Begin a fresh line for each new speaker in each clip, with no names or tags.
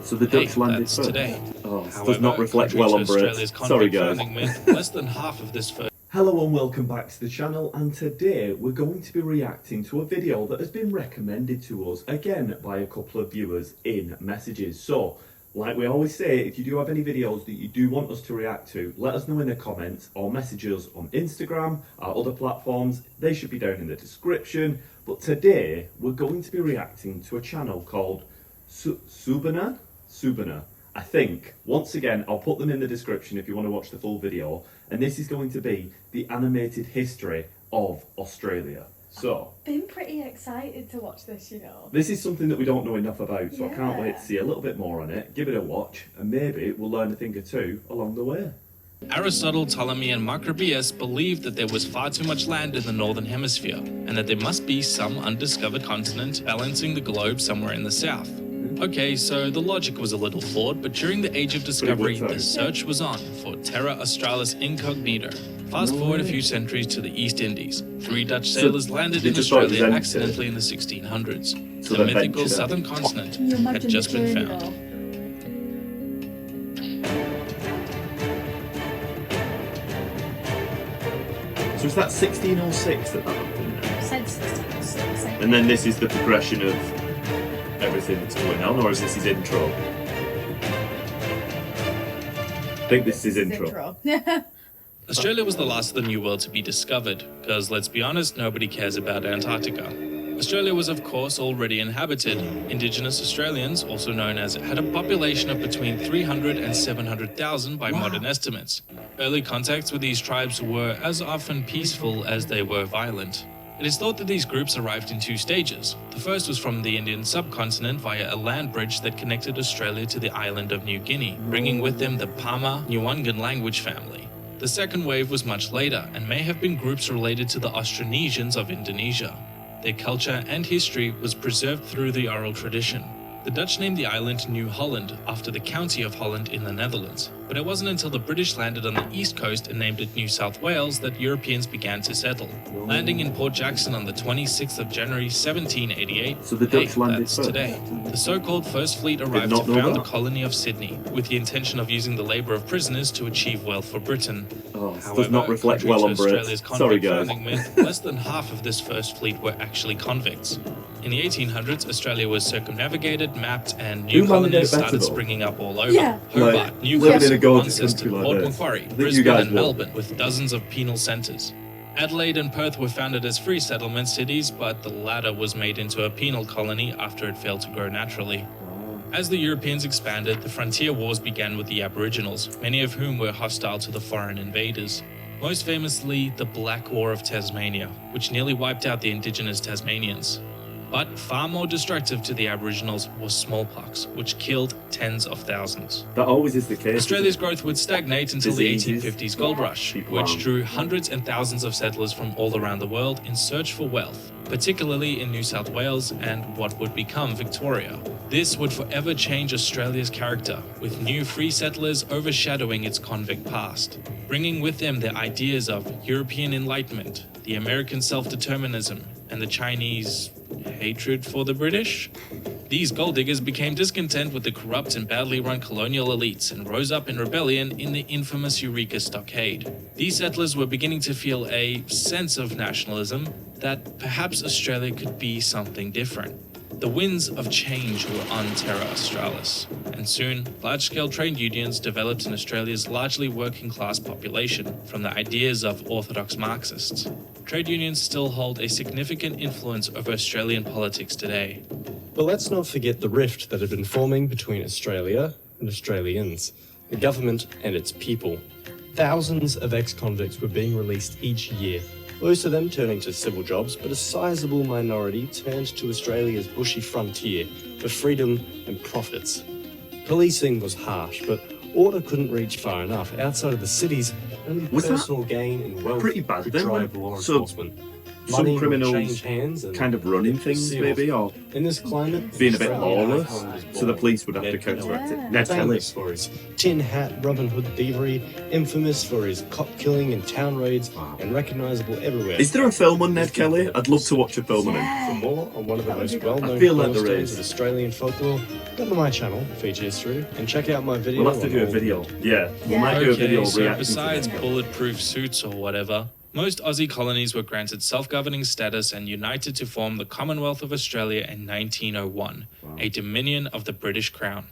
So the Dutch landed
that's
first.
today.
Oh, this
However,
does not reflect well on
Australia's
Brits. Sorry,
convict
guys.
founding meant less than half of this first.
Hello and welcome back to the channel, and today we're going to be reacting to a video that has been recommended to us again by a couple of viewers in messages. So, like we always say, if you do have any videos that you do want us to react to, let us know in the comments or message us on Instagram, our other platforms. They should be down in the description. But today we're going to be reacting to a channel called Subana. I think, once again, I'll put them in the description if you want to watch the full video. And this is going to be the animated history of Australia. So,
I've been pretty excited to watch this, you know.
this is something that we don't know enough about, so I can't wait
Yeah.
to see a little bit more on it, give it a watch, and maybe we'll learn a thing or two along the way.
Aristotle, Ptolemy, and Macrobius believed that there was far too much land in the northern hemisphere, and that there must be some undiscovered continent balancing the globe somewhere in the south. Okay, so the logic was a little flawed, but during the Age of Discovery, the search was on for Terra Australis Incognita. Fast forward a few centuries to the East Indies. 3 Dutch sailors landed in Australia accidentally in the 1600s. The mythical southern continent had just been found.
So is that 1606 that happened then?
Said 1606.
And then this is the progression of everything that's going on, or is this his intro? I think this is his intro.
Australia was the last of the New World to be discovered, because let's be honest, nobody cares about Antarctica. Australia was of course already inhabited. Indigenous Australians, also known as, had a population of between 300 and 700,000 by modern estimates. Early contacts with these tribes were as often peaceful as they were violent. It is thought that these groups arrived in 2 stages. The first was from the Indian subcontinent via a land bridge that connected Australia to the island of New Guinea, bringing with them the Pama-Nyungan language family. The second wave was much later and may have been groups related to the Austronesians of Indonesia. Their culture and history was preserved through the oral tradition. The Dutch named the island New Holland after the county of Holland in the Netherlands, but it wasn't until the British landed on the east coast and named it New South Wales that Europeans began to settle. Landing in Port Jackson on the 26th of January 1788,
So the Dutch landed
that's
first.
today. The so-called First Fleet arrived
not
to
know
found the
that.
colony of Sydney, with the intention of using the labour of prisoners to achieve wealth for Britain.
Oh, this
However,
does not reflect
contrary
well on
to Australia's
Brits. Sorry,
convict
guys.
founding meant less than half of this first fleet were actually convicts. In the 1800s, Australia was circumnavigated, mapped, and new
Who landed
colonies
it better,
started
though?
springing up all over.
Yeah.
Hobart,
Like, living in
Newcastle,
a gorgeous
Launceston,
country like
Port
this.
Macquarie,
I think you
Brisbane,
guys
and
will.
Melbourne, with dozens of penal centres. Adelaide and Perth were founded as free settlement cities, but the latter was made into a penal colony after it failed to grow naturally. As the Europeans expanded, the frontier wars began with the Aboriginals, many of whom were hostile to the foreign invaders. Most famously, the Black War of Tasmania, which nearly wiped out the indigenous Tasmanians. But far more destructive to the Aboriginals was smallpox, which killed tens of thousands.
That always is the case.
Australia's growth would stagnate until the
Diseases.
1850s gold rush,
People
which
aren't.
drew hundreds and thousands of settlers from all around the world in search for wealth, particularly in New South Wales and what would become Victoria. This would forever change Australia's character, with new free settlers overshadowing its convict past, bringing with them their ideas of European Enlightenment, the American self-determinism, and the Chinese hatred for the British. These gold diggers became discontent with the corrupt and badly run colonial elites and rose up in rebellion in the infamous Eureka Stockade. These settlers were beginning to feel a sense of nationalism, that perhaps Australia could be something different. The winds of change were on Terra Australis, and soon large-scale trade unions developed in Australia's largely working-class population from the ideas of orthodox Marxists. Trade unions still hold a significant influence over Australian politics today.
But let's not forget the rift that had been forming between Australia and Australians, the government and its people. Thousands of ex-convicts were being released each year, most of them turning to civil jobs, but a sizable minority turned to Australia's bushy frontier for freedom and profits. Policing was harsh, but order couldn't reach far enough. Outside of the cities, only
Was that
personal gain and wealth
pretty bad
could
then?
drive law
So-
enforcement.
some
Money will
criminals
change hands and
kind of running things,
seals.
maybe, or
In this climate,
being a bit
Australian
lawless,
icon was
so the
born.
police would have to
Ned
counteract
Kelly.
it. Ned Kelly.
Famous for his tin hat, Robin Hood thievery, infamous for his cop killing and town raids, and recognisable everywhere.
Is there a film on Ned Kelly? I'd love to watch a film on him.
For more on one of the
That would
most
be good.
well-known
I feel like there
cornerstones
is.
of Australian folklore, go to my channel, Feature History, and check out my video.
We'll have to
on
do a
all-
video. Yeah, we
Yeah.
might do a video
Okay, so
reacting
besides
to this.
bulletproof suits or whatever, most Aussie colonies were granted self-governing status and united to form the Commonwealth of Australia in 1901, a dominion of the British Crown.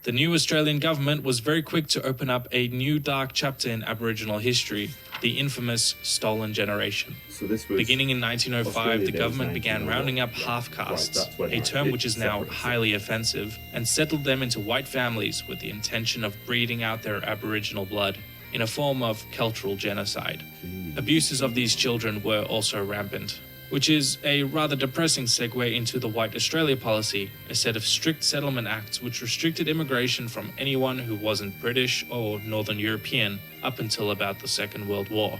The new Australian government was very quick to open up a new dark chapter in Aboriginal history, the infamous Stolen Generation.
So this was
Beginning in 1905,
Australia
the
Day
government
was
began
1901.
rounding up
Right,
half-castes,
that's when
a term
it
which is now
separated.
highly offensive, and settled them into white families with the intention of breeding out their Aboriginal blood in a form of cultural genocide. Abuses of these children were also rampant, which is a rather depressing segue into the White Australia policy, a set of strict settlement acts which restricted immigration from anyone who wasn't British or Northern European up until about the Second World War.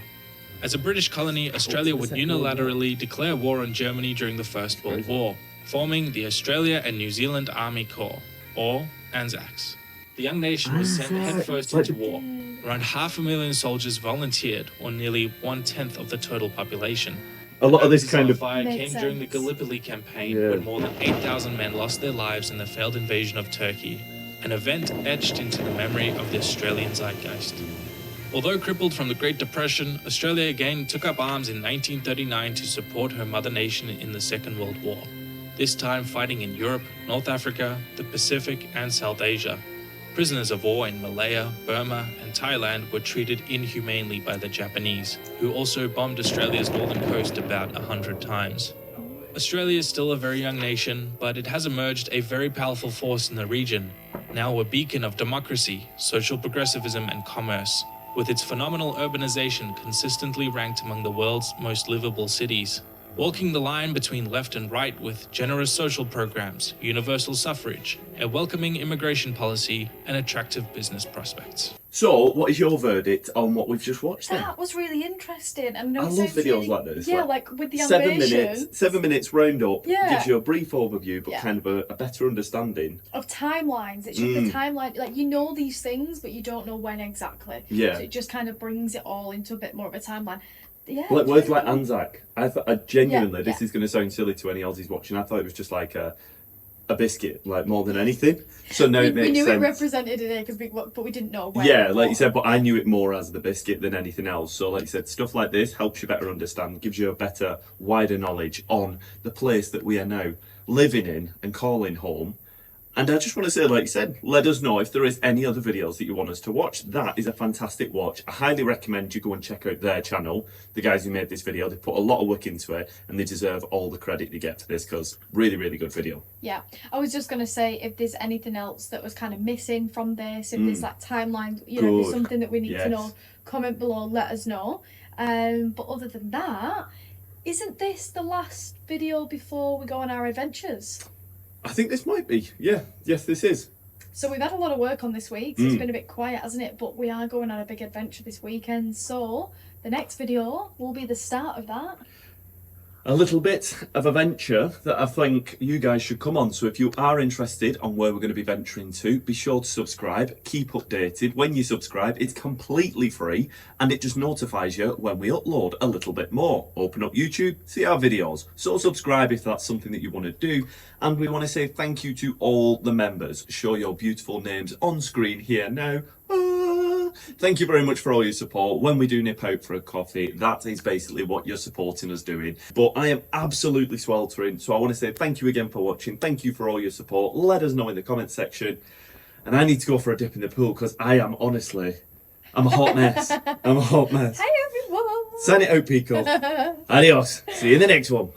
As a British colony, Australia would unilaterally declare war on Germany during the First World War, forming the Australia and New Zealand Army Corps, or ANZACs. The young nation was sent headfirst into war. Around 500,000 soldiers volunteered, or nearly 1/10 of the total population.
a lot of this kind of
Fire
Makes
came during the
sense.
Gallipoli campaign,
Yeah.
when more than 8,000 men lost their lives in the failed invasion of Turkey, an event etched into the memory of the Australian zeitgeist. Although crippled from the Great Depression, Australia again took up arms in 1939 to support her mother nation in the Second World War, this time fighting in Europe, North Africa, the Pacific, and South Asia. Prisoners of war in Malaya, Burma, and Thailand were treated inhumanely by the Japanese, who also bombed Australia's northern coast about 100 times. Australia is still a very young nation, but it has emerged a very powerful force in the region, now a beacon of democracy, social progressivism, and commerce, with its phenomenal urbanization consistently ranked among the world's most livable cities. Walking the line between left and right with generous social programs, universal suffrage, a welcoming immigration policy, and attractive business prospects.
So, what is your verdict on what we've just watched then?
That was really interesting. And no,
I
it
love
sounds
videos
really,
like this,
Yeah,
like
like with the
7
animation
minutes, 7 minutes round up,
Yeah.
gives you a brief overview, but
Yeah.
kind of a better understanding.
of timelines. It's just the timeline. Like, you know these things, but you don't know when exactly.
Yeah.
So it just kind of brings it all into a bit more of a timeline. Yeah.
Like
it's
words
really
like
cool.
Anzac. I genuinely,
Yeah,
this
yeah.
is going to sound silly to any Aussies watching. I thought it was just like a biscuit, like more than anything. So now
We
it makes
knew
sense.
it represented it, but we didn't know when.
Yeah, like you
what.
said, but I knew it more as the biscuit than anything else. So, like you said, stuff like this helps you better understand, gives you a better, wider knowledge on the place that we are now living in and calling home. And I just want to say, like you said, let us know if there is any other videos that you want us to watch. That is a fantastic watch. I highly recommend you go and check out their channel. The guys who made this video, they put a lot of work into it, and they deserve all the credit they get for this, because really, really good video.
Yeah, I was just gonna say if there's anything else that was kind of missing from this, if there's that timeline, you know, if
Good.
there's something that we need
Yes.
to know, comment below, let us know. But other than that, isn't this the last video before we go on our adventures?
I think this might be. Yeah, yes, this is.
So we've had a lot of work on this week, so it's been a bit quiet, hasn't it? But we are going on a big adventure this weekend, so the next video will be the start of that.
A little bit of a venture that I think you guys should come on. So if you are interested on where we're going to be venturing to, be sure to subscribe, keep updated. When you subscribe, it's completely free and it just notifies you when we upload a little bit more. Open up YouTube, see our videos. So subscribe if that's something that you want to do. And we want to say thank you to all the members. Show your beautiful names on screen here now. Thank you very much for all your support. When we do nip out for a coffee, that is basically what you're supporting us doing. But I am absolutely sweltering, so I want to say thank you again for watching. Thank you for all your support. Let us know in the comment section. And I need to go for a dip in the pool because I am honestly, I'm a hot mess. I'm a hot mess.
Hi everyone!
Sign it out, Picco. Adios. See you in the next one.